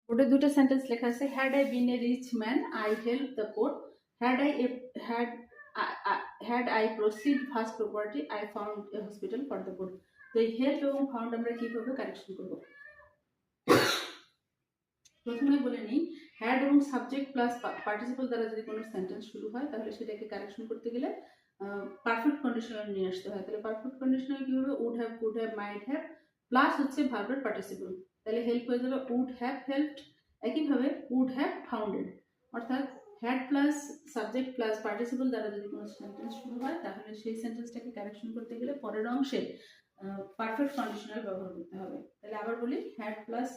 ওটা দুটো সেন্টেন্স লেখা আছে, had I been a rich man I help the poor, had I had had I proceed first property I found a hospital for the poor. তো এই help এবং found আমরা কিভাবে correction করব? প্রথমে বলে নিই, হ্যাড এবং সাবজেক্ট প্লাস পার্টিসিপল দ্বারা যদি কোনো সেন্টেন্স শুরু হয় তাহলে সেটাকে কারেকশন করতে গেলে পারফেক্ট কন্ডিশনাল নিয়ে আসতে হয়। তাহলে পারফেক্ট কন্ডিশনাল কি হবে? Would have, could have, might have plus হচ্ছে ভার্বের পার্টিসিপল। তাহলে হেল্প হয়ে যাবে উড হ্যাভ হেল্পড। একইভাবে উড হ্যাভ ফাউন্ডেড, অর্থাৎ had plus subject plus participle দ্বারা যদি কোনো সেন্টেন্স শুরু হয় তাহলে সেই সেন্টেন্সটাকে কারেকশন করতে গেলে পরের অংশে পারফেক্ট কন্ডিশনাল ব্যবহার করতে হবে। তাহলে আবার বলি, had plus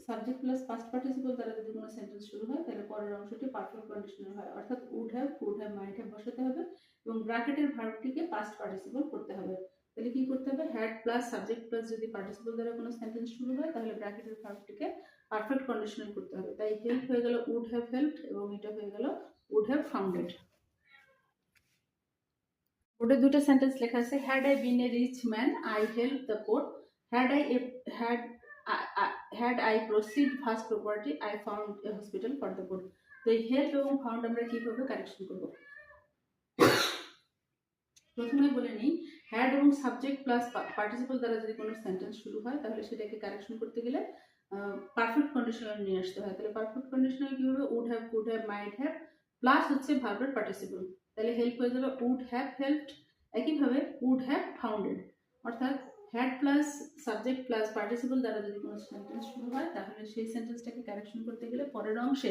subject plus past participle দ্বারা যদি কোনো সেন্টেন্স শুরু হয় তাহলে পরের অংশটি পারফেক্ট কন্ডিশনাল হয়, অর্থাৎ would have, could have, might have বসাতে হবে এবং ব্র্যাকেটের ভার্বটিকে পাস্ট পার্টিসিপল করতে হবে। তাহলে কি করতে হবে? হ্যাড প্লাস সাবজেক্ট প্লাস যদি পার্টিসিপল দ্বারা কোনো সেন্টেন্স শুরু হয় তাহলে ব্র্যাকেটের ভার্বটিকে পারফেক্ট কন্ডিশনাল করতে হবে। তাই হেল্প হয়ে গেল উড হ্যাভ হেল্পড এবং এটা হয়ে গেল উড হ্যাভ ফাউন্ডেড। ওটা দুটো সেন্টেন্স লেখা আছে, had I been a rich man I help the poor, had I had had I proceed first property I found a hospital for the poor. তো এই হেল্প এবং ফাউন্ড আমরা কিভাবে correction করব? প্রথমে বলে নিই, হ্যাড এবং সাবজেক্ট প্লাস পার্টিসিপল দ্বারা যদি কোনো সেন্টেন্স শুরু হয় তাহলে সেটাকে কারেকশন করতে গেলে পারফেক্ট কন্ডিশনাল নিয়ে আসতে হয়। তাহলে পারফেক্ট কন্ডিশনাল কি হবে? Would have, could have, might have plus হচ্ছে ভার্বের পার্টিসিপল। তাহলে হেল্প হয়ে যাবে উড হ্যাভ হেল্পড। একইভাবে উড হ্যাভ ফাউন্ডেড, অর্থাৎ had plus subject plus participle দ্বারা যদি কোনো সেন্টেন্স শুরু হয় তাহলে সেই সেন্টেন্সটাকে কারেকশন করতে গেলে পরের অংশে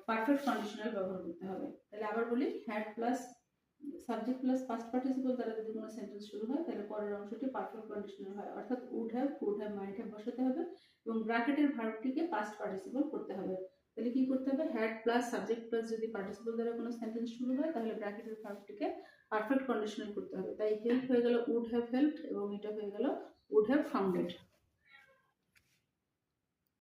পারফেক্ট কন্ডিশনাল ব্যবহার করতে হবে। তাহলে আবার বলি, had plus subject plus past participle দ্বারা যদি কোনো সেন্টেন্স শুরু হয় তাহলে পরের অংশটি পারফেক্ট কন্ডিশনাল হয়, অর্থাৎ would have, could have, might have বসাতে হবে এবং ব্র্যাকেটের ভার্বটিকে পাস্ট পার্টিসিপল করতে হবে। তাহলে কি করতে হবে? হ্যাড প্লাস সাবজেক্ট প্লাস যদি পার্টিসিপল দ্বারা কোনো সেন্টেন্স শুরু হয় তাহলে ব্র্যাকেটের ভার্বটিকে পারফেক্ট কন্ডিশনাল করতে হবে। তাই হেল্প হয়ে গেল উড হ্যাভ হেল্পড এবং এটা হয়ে গেল উড হ্যাভ ফাউন্ডেড।